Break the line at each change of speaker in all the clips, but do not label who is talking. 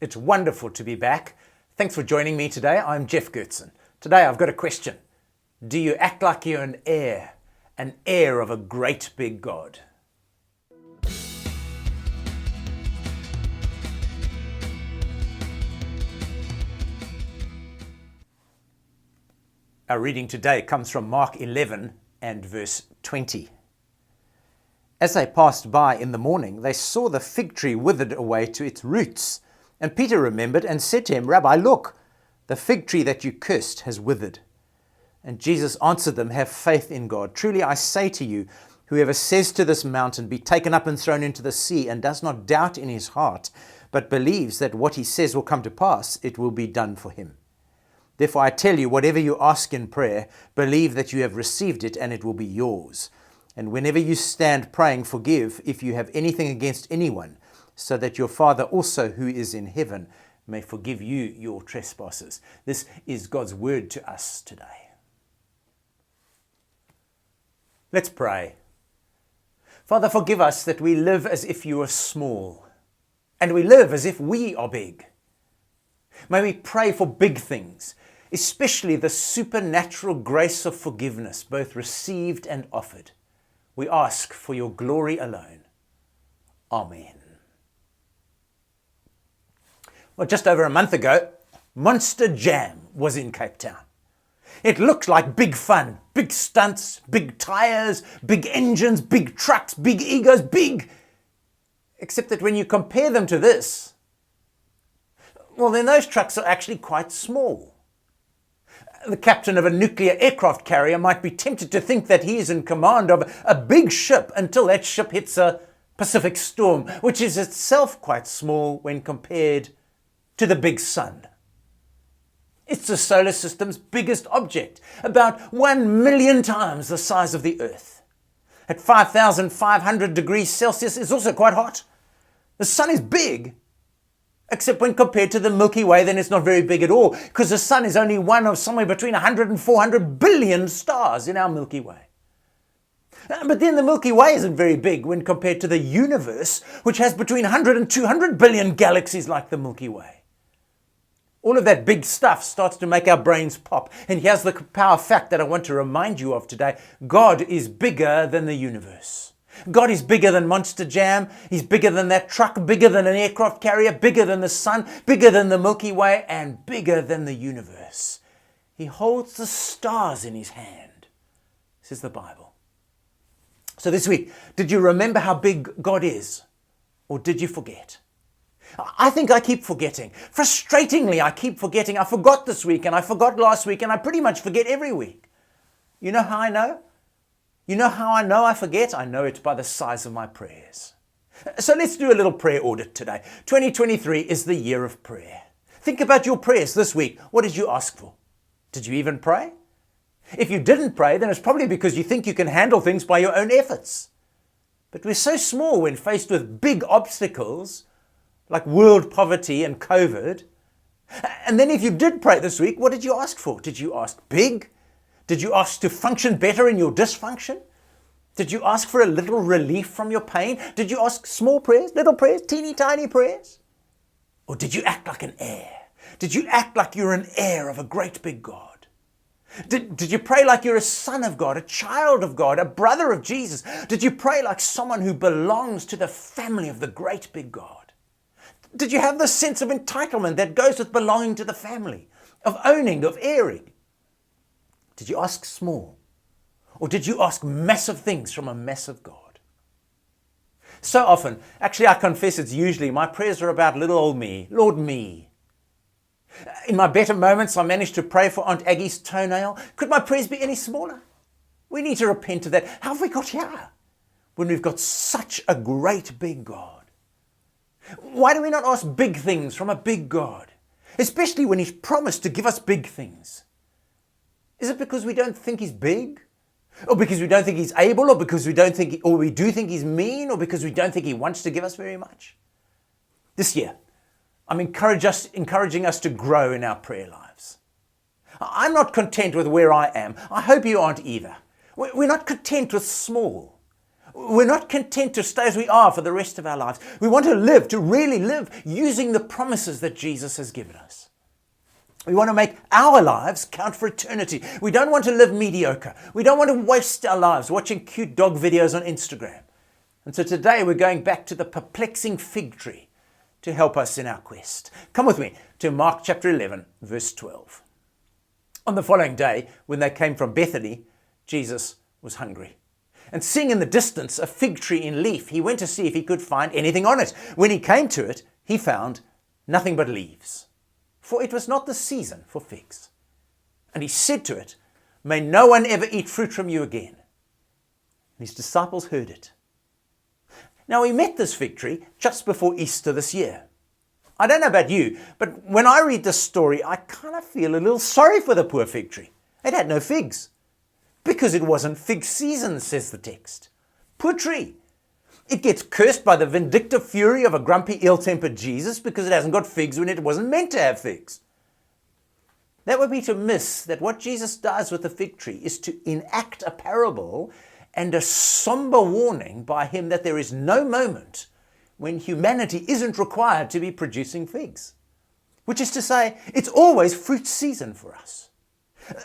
It's wonderful to be back. Thanks for joining me today. I'm Geoff. Today I've got a question. Do you act like you're an heir of a great big God? Our reading today comes from Mark 11 and verse 20. As they passed by in the morning, they saw the fig tree withered away to its roots. And Peter remembered and said to him, Rabbi, look, the fig tree that you cursed has withered. And Jesus answered them, have faith in God. Truly I say to you, whoever says to this mountain, be taken up and thrown into the sea, and does not doubt in his heart, but believes that what he says will come to pass, it will be done for him. Therefore I tell you, whatever you ask in prayer, believe that you have received it, and it will be yours. And whenever you stand praying, forgive if you have anything against anyone, so that your Father also who is in heaven may forgive you your trespasses. This is God's word to us today. Let's pray. Father, forgive us that we live as if you are small, and we live as if we are big. May we pray for big things, especially the supernatural grace of forgiveness, both received and offered. We ask for your glory alone. Amen. Well, just over a month ago, Monster Jam was in Cape Town. It looked like big fun, big stunts, big tires, big engines, big trucks, big egos, big. Except that when you compare them to this, well, then those trucks are actually quite small. The captain of a nuclear aircraft carrier might be tempted to think that he is in command of a big ship until that ship hits a Pacific storm, which is itself quite small when compared to the big sun. It's the solar system's biggest object, about 1 million times the size of the Earth. At 5,500 degrees Celsius, it's also quite hot. The sun is big, except when compared to the Milky Way, then it's not very big at all, because the sun is only one of somewhere between 100 and 400 billion stars in our Milky Way. But then the Milky Way isn't very big when compared to the universe, which has between 100 and 200 billion galaxies like the Milky Way. All of that big stuff starts to make our brains pop. And here's the power fact that I want to remind you of today. God is bigger than the universe. God is bigger than Monster Jam. He's bigger than that truck, bigger than an aircraft carrier, bigger than the sun, bigger than the Milky Way, and bigger than the universe. He holds the stars in his hand, says the Bible. So this week, did you remember how big God is? Or did you forget? I think I keep forgetting. Frustratingly, I keep forgetting. I forgot this week, and I forgot last week, and I pretty much forget every week. You know how I know? You know how I know I forget? I know it by the size of my prayers. So let's do a little prayer audit today. 2023 is the year of prayer. Think about your prayers this week. What did you ask for? Did you even pray? If you didn't pray, then it's probably because you think you can handle things by your own efforts. But we're so small when faced with big obstacles like world poverty and COVID. And then if you did pray this week, what did you ask for? Did you ask big? Did you ask to function better in your dysfunction? Did you ask for a little relief from your pain? Did you ask small prayers, little prayers, teeny tiny prayers? Or did you act like an heir? Did you act like you're an heir of a great big God? Did you pray like you're a son of God, a child of God, a brother of Jesus? Did you pray like someone who belongs to the family of the great big God? Did you have the sense of entitlement that goes with belonging to the family, of owning, of heiring? Did you ask small? Or did you ask massive things from a massive God? So often, actually I confess it's usually, my prayers are about little old me, Lord me. In my better moments, I managed to pray for Aunt Aggie's toenail. Could my prayers be any smaller? We need to repent of that. How have we got here when we've got such a great big God? Why do we not ask big things from a big God, especially when he's promised to give us big things? Is it because we don't think he's big? Or because we don't think he's able? Or because we don't think, or we do think he's mean? Or because we don't think he wants to give us very much? This year, I'm encouraging us to grow in our prayer lives. I'm not content with where I am. I hope you aren't either. We're not content with small. We're not content to stay as we are for the rest of our lives. We want to live, to really live, using the promises that Jesus has given us. We want to make our lives count for eternity. We don't want to live mediocre. We don't want to waste our lives watching cute dog videos on Instagram. And so today we're going back to the perplexing fig tree to help us in our quest. Come with me to Mark chapter 11, verse 12. On the following day, when they came from Bethany, Jesus was hungry. And seeing in the distance a fig tree in leaf, he went to see if he could find anything on it. When he came to it, he found nothing but leaves, for it was not the season for figs. And he said to it, "May no one ever eat fruit from you again." And his disciples heard it. Now we met this fig tree just before Easter this year. I don't know about you, but when I read this story, I kind of feel a little sorry for the poor fig tree. It had no figs. Because it wasn't fig season, says the text. Poor tree. It gets cursed by the vindictive fury of a grumpy, ill-tempered Jesus because it hasn't got figs when it wasn't meant to have figs. That would be to miss that what Jesus does with the fig tree is to enact a parable and a somber warning by him that there is no moment when humanity isn't required to be producing figs. Which is to say, it's always fruit season for us.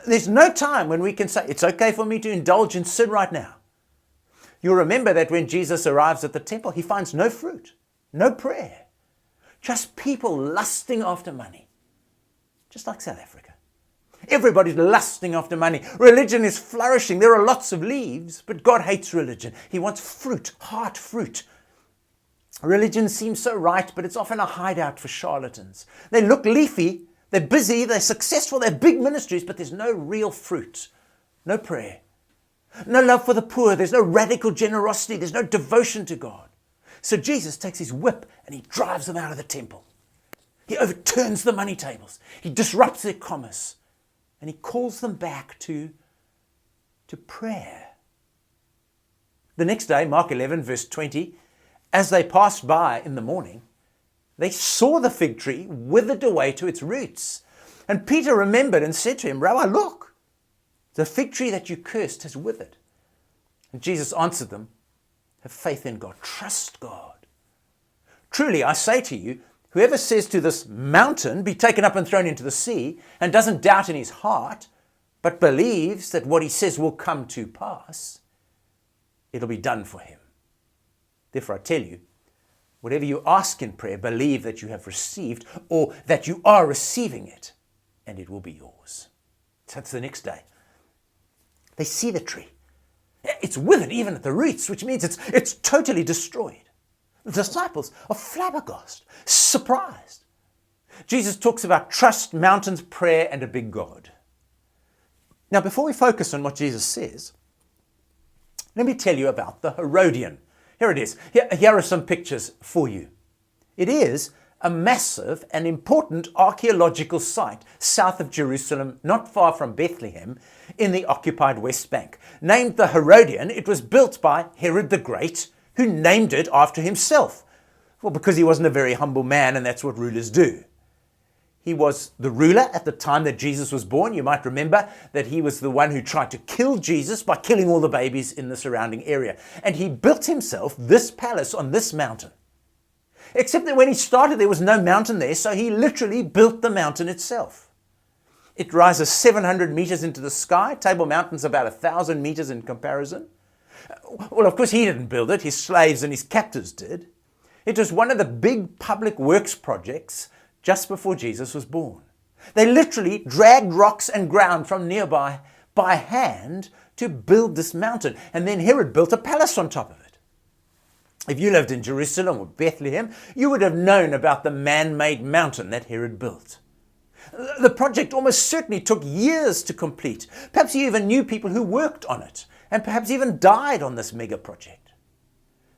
There's no time when we can say, it's okay for me to indulge in sin right now. You'll remember that when Jesus arrives at the temple, he finds no fruit, no prayer, just people lusting after money, just like South Africa. Everybody's lusting after money. Religion is flourishing. There are lots of leaves, but God hates religion. He wants fruit, heart fruit. Religion seems so right, but it's often a hideout for charlatans. They look leafy, they're busy, they're successful, they have big ministries, but there's no real fruit, no prayer, no love for the poor, there's no radical generosity, there's no devotion to God. So Jesus takes his whip and he drives them out of the temple. He overturns the money tables. He disrupts their commerce. And he calls them back to prayer. The next day, Mark 11, verse 20, as they passed by in the morning, they saw the fig tree withered away to its roots. And Peter remembered and said to him, "Rabbi, look, the fig tree that you cursed has withered." And Jesus answered them, "Have faith in God. Trust God. Truly, I say to you, whoever says to this mountain, 'Be taken up and thrown into the sea,' and doesn't doubt in his heart, but believes that what he says will come to pass, it'll be done for him. Therefore, I tell you, whatever you ask in prayer, believe that you have received or that you are receiving it, and it will be yours." So it's the next day. They see the tree. It's withered even at the roots, which means it's totally destroyed. The disciples are flabbergasted, surprised. Jesus talks about trust, mountains, prayer, and a big God. Now, before we focus on what Jesus says, let me tell you about the Herodian. Here it is. Here are some pictures for you. It is a massive and important archaeological site south of Jerusalem, not far from Bethlehem, in the occupied West Bank. Named the Herodian, it was built by Herod the Great, who named it after himself. Well, because he wasn't a very humble man, and that's what rulers do. He was the ruler at the time that Jesus was born. You might remember that he was the one who tried to kill Jesus by killing all the babies in the surrounding area. And he built himself this palace on this mountain. Except that when he started, there was no mountain there, so he literally built the mountain itself. It rises 700 meters into the sky. Table Mountain's about 1,000 meters in comparison. Well, of course, he didn't build it. His slaves and his captors did. It was one of the big public works projects just before Jesus was born. They literally dragged rocks and ground from nearby by hand to build this mountain. And then Herod built a palace on top of it. If you lived in Jerusalem or Bethlehem, you would have known about the man-made mountain that Herod built. The project almost certainly took years to complete. Perhaps you even knew people who worked on it, and perhaps even died on this mega project.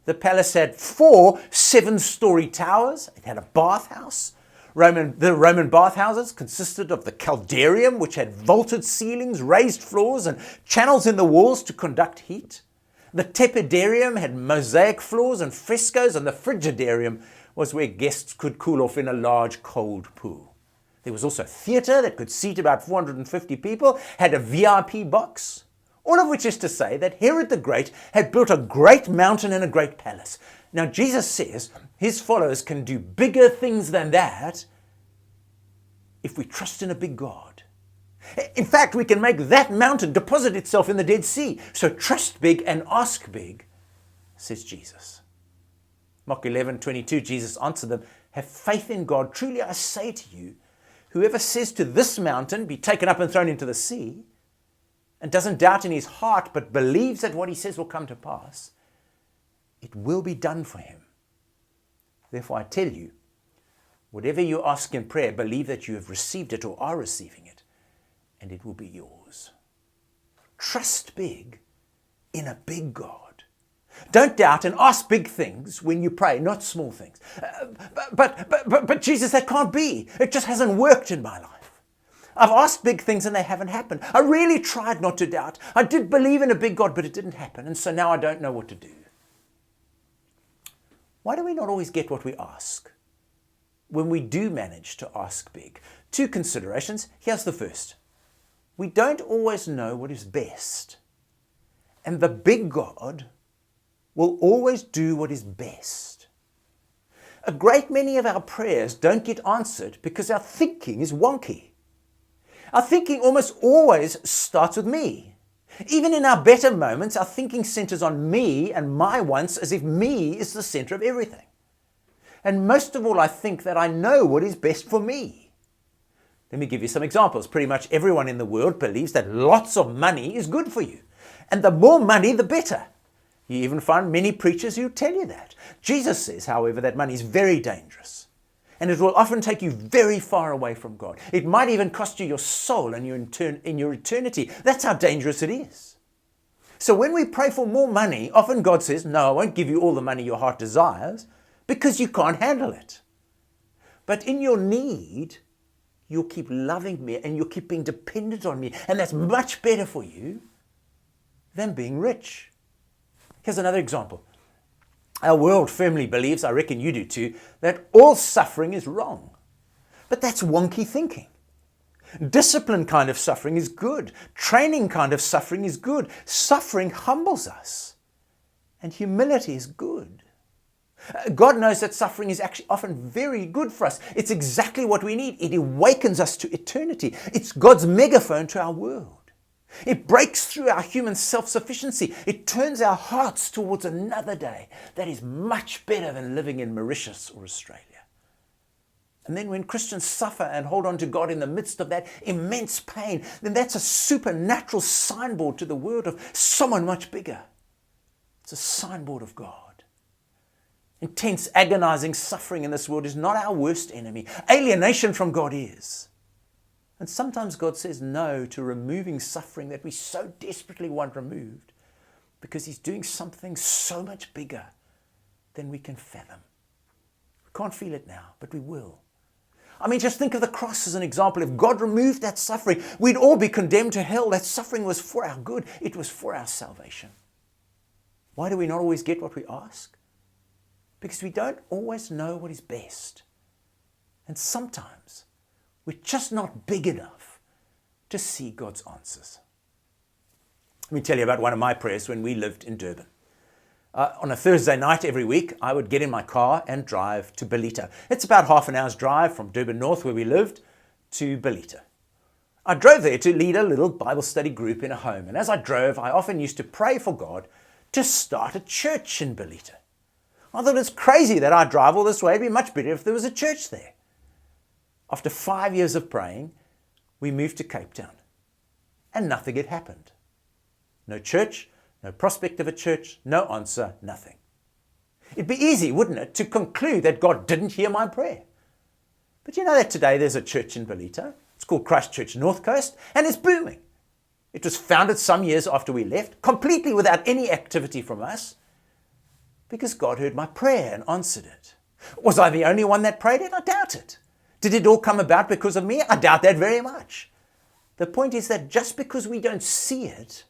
The palace had 4 7-story towers. It had a bathhouse. The Roman bathhouses consisted of the caldarium, which had vaulted ceilings, raised floors, and channels in the walls to conduct heat. The tepidarium had mosaic floors and frescoes, and the frigidarium was where guests could cool off in a large cold pool. There was also a theatre that could seat about 450 people, had a VIP box. All of which is to say that Herod the Great had built a great mountain and a great palace. Now Jesus says his followers can do bigger things than that if we trust in a big God. In fact, we can make that mountain deposit itself in the Dead Sea. So trust big and ask big, says Jesus. Mark 11:22, Jesus answered them, have faith in God. Truly I say to you, whoever says to this mountain, be taken up and thrown into the sea, and doesn't doubt in his heart, but believes that what he says will come to pass, it will be done for him. Therefore I tell you, whatever you ask in prayer, believe that you have received it or are receiving it, and it will be yours. Trust big in a big God. Don't doubt and ask big things when you pray, not small things. But Jesus, that can't be. It just hasn't worked in my life. I've asked big things and they haven't happened. I really tried not to doubt. I did believe in a big God, but it didn't happen. And so now I don't know what to do. Why do we not always get what we ask when we do manage to ask big? 2 considerations. Here's the first. We don't always know what is best. And the big God will always do what is best. A great many of our prayers don't get answered because our thinking is wonky. Our thinking almost always starts with me. Even in our better moments, our thinking centers on me and my wants as if me is the center of everything. And most of all, I think that I know what is best for me. Let me give you some examples. Pretty much everyone in the world believes that lots of money is good for you. And the more money, the better. You even find many preachers who tell you that. Jesus says, however, that money is very dangerous. And it will often take you very far away from God. It might even cost you your soul and in your eternity. That's how dangerous it is. So when we pray for more money, often God says, no, I won't give you all the money your heart desires because you can't handle it. But in your need, you'll keep loving me and you'll keep being dependent on me. And that's much better for you than being rich. Here's another example. Our world firmly believes, I reckon you do too, that all suffering is wrong. But that's wonky thinking. Discipline kind of suffering is good. Training kind of suffering is good. Suffering humbles us. And humility is good. God knows that suffering is actually often very good for us. It's exactly what we need. It awakens us to eternity. It's God's megaphone to our world. It breaks through our human self-sufficiency. It turns our hearts towards another day that is much better than living in Mauritius or Australia. And then when Christians suffer and hold on to God in the midst of that immense pain, then that's a supernatural signboard to the world of someone much bigger. It's a signboard of God. Intense, agonizing suffering in this world is not our worst enemy. Alienation from God is. And sometimes God says no to removing suffering that we so desperately want removed because he's doing something so much bigger than we can fathom. We can't feel it now, but we will. I mean, just think of the cross as an example. If God removed that suffering, we'd all be condemned to hell. That suffering was for our good. It was for our salvation. Why do we not always get what we ask? Because we don't always know what is best. And sometimes we're just not big enough to see God's answers. Let me tell you about one of my prayers when we lived in Durban. On a Thursday night every week, I would get in my car and drive to Belita. It's about half an hour's drive from Durban North, where we lived, to Belita. I drove there to lead a little Bible study group in a home. And as I drove, I often used to pray for God to start a church in Belita. I thought it's crazy that I'd drive all this way. It'd be much better if there was a church there. After 5 years of praying, we moved to Cape Town. And nothing had happened. No church, no prospect of a church, no answer, nothing. It'd be easy, wouldn't it, to conclude that God didn't hear my prayer. But you know that today there's a church in Belita. It's called Christ Church North Coast, and it's booming. It was founded some years after we left, completely without any activity from us, because God heard my prayer and answered it. Was I the only one that prayed it? I doubt it. Did it all come about because of me? I doubt that very much. The point is that just because we don't see it,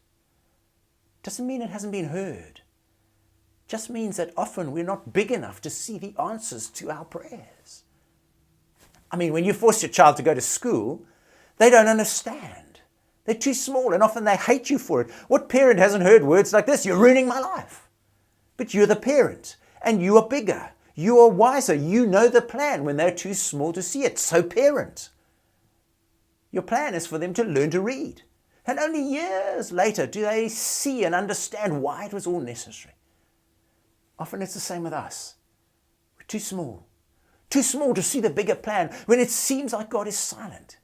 doesn't mean it hasn't been heard. Just means that often we're not big enough to see the answers to our prayers. I mean, when you force your child to go to school, they don't understand. They're too small, and often they hate you for it. What parent hasn't heard words like this? You're ruining my life. But you're the parent, and you are bigger. You are wiser. You know the plan when they're too small to see it. So parent. Your plan is for them to learn to read. And only years later do they see and understand why it was all necessary. Often it's the same with us. We're too small. Too small to see the bigger plan when it seems like God is silent.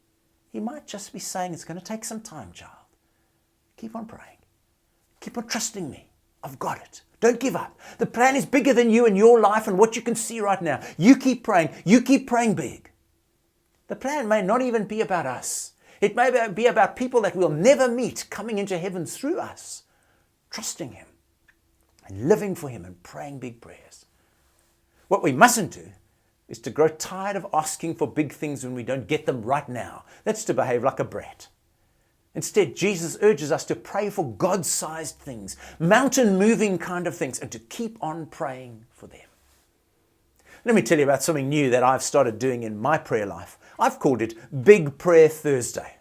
He might just be saying, it's going to take some time, child. Keep on praying. Keep on trusting me. I've got it. Don't give up. The plan is bigger than you and your life and what you can see right now. You keep praying. You keep praying big. The plan may not even be about us. It may be about people that we'll never meet coming into heaven through us, trusting Him and living for Him and praying big prayers. What we mustn't do is to grow tired of asking for big things when we don't get them right now. That's to behave like a brat. Instead, Jesus urges us to pray for God-sized things, mountain-moving kind of things, and to keep on praying for them. Let me tell you about something new that I've started doing in my prayer life. I've called it Big Prayer Thursday.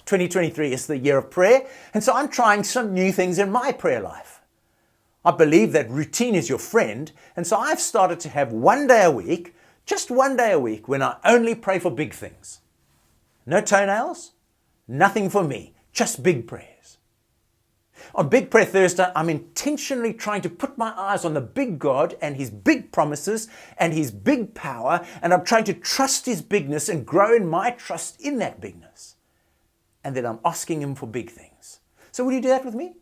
2023 is the year of prayer, and so I'm trying some new things in my prayer life. I believe that routine is your friend, and so I've started to have one day a week, just one day a week, when I only pray for big things. No toenails, nothing for me, just big prayers. On Big Prayer Thursday, I'm intentionally trying to put my eyes on the big God and His big promises and His big power, and I'm trying to trust His bigness and grow in my trust in that bigness. And then I'm asking Him for big things. So will you do that with me?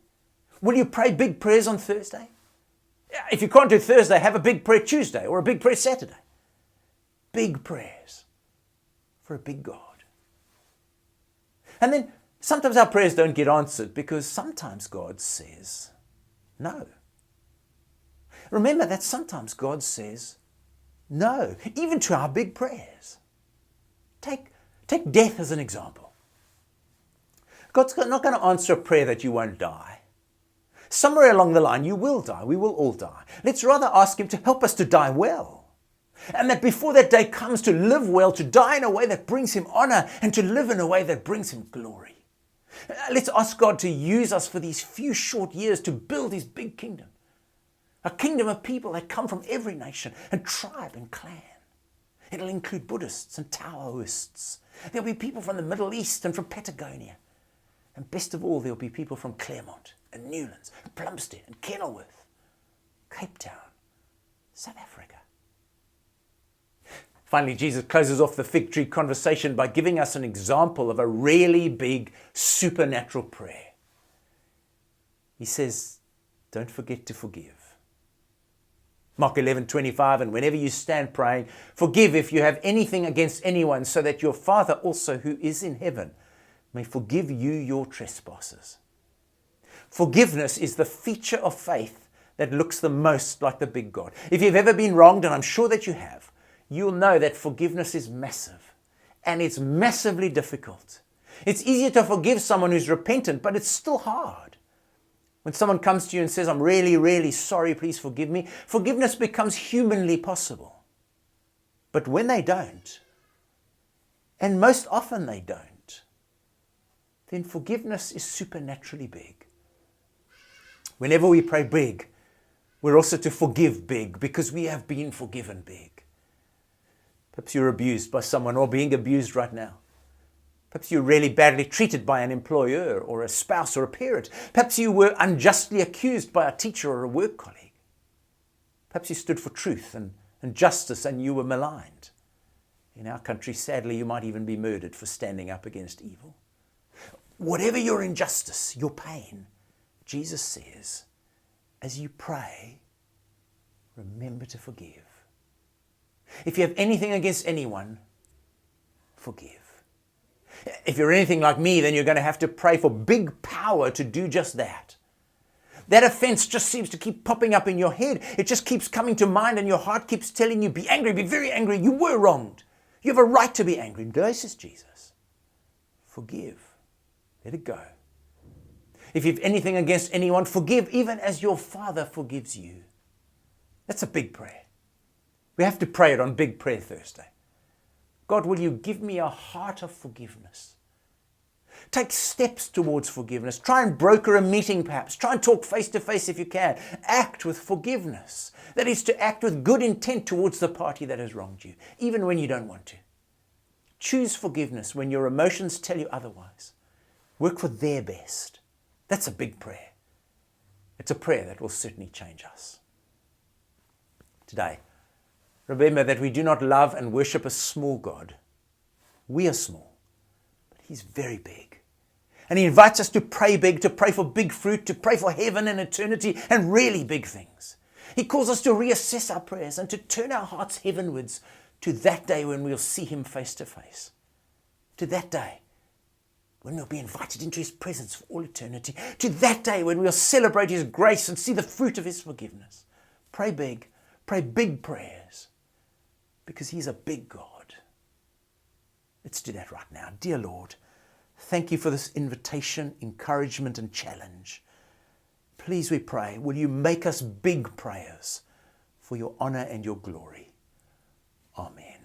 Will you pray big prayers on Thursday? If you can't do Thursday, have a big prayer Tuesday or a big prayer Saturday. Big prayers for a big God. And then sometimes our prayers don't get answered because sometimes God says no. Remember that sometimes God says no, even to our big prayers. Take death as an example. God's not going to answer a prayer that you won't die. Somewhere along the line, you will die. We will all die. Let's rather ask Him to help us to die well. And that before that day comes, to live well, to die in a way that brings Him honor, and to live in a way that brings Him glory. Let's ask God to use us for these few short years to build His big kingdom. A kingdom of people that come from every nation and tribe and clan. It'll include Buddhists and Taoists. There'll be people from the Middle East and from Patagonia. And best of all, there'll be people from Claremont and Newlands, and Plumstead and Kenilworth, Cape Town, South Africa. Finally, Jesus closes off the fig tree conversation by giving us an example of a really big supernatural prayer. He says, don't forget to forgive. Mark 11:25, and whenever you stand praying, forgive if you have anything against anyone, so that your Father also who is in heaven may forgive you your trespasses. Forgiveness is the feature of faith that looks the most like the big God. If you've ever been wronged, and I'm sure that you have, you'll know that forgiveness is massive, and it's massively difficult. It's easier to forgive someone who's repentant, but it's still hard. When someone comes to you and says, I'm really, really sorry, please forgive me, forgiveness becomes humanly possible. But when they don't, and most often they don't, then forgiveness is supernaturally big. Whenever we pray big, we're also to forgive big because we have been forgiven big. Perhaps you're abused by someone or being abused right now. Perhaps you're really badly treated by an employer or a spouse or a parent. Perhaps you were unjustly accused by a teacher or a work colleague. Perhaps you stood for truth and justice and you were maligned. In our country, sadly, you might even be murdered for standing up against evil. Whatever your injustice, your pain, Jesus says, as you pray, remember to forgive. If you have anything against anyone, forgive. If you're anything like me, then you're going to have to pray for big power to do just that. That offense just seems to keep popping up in your head. It just keeps coming to mind and your heart keeps telling you, be angry, be very angry. You were wronged. You have a right to be angry. No, says Jesus. Forgive. Let it go. If you have anything against anyone, forgive even as your Father forgives you. That's a big prayer. We have to pray it on Big Prayer Thursday. God, will you give me a heart of forgiveness? Take steps towards forgiveness. Try and broker a meeting perhaps. Try and talk face to face if you can. Act with forgiveness. That is to act with good intent towards the party that has wronged you, even when you don't want to. Choose forgiveness when your emotions tell you otherwise. Work for their best. That's a big prayer. It's a prayer that will certainly change us. Today, remember that we do not love and worship a small God. We are small, but He's very big. And He invites us to pray big, to pray for big fruit, to pray for heaven and eternity and really big things. He calls us to reassess our prayers and to turn our hearts heavenwards to that day when we'll see Him face to face. To that day when we'll be invited into His presence for all eternity. To that day when we'll celebrate His grace and see the fruit of His forgiveness. Pray big prayers, because He's a big God. Let's do that right now. Dear Lord, thank You for this invitation, encouragement and challenge. Please, we pray, will You make us big prayers for Your honor and Your glory. Amen.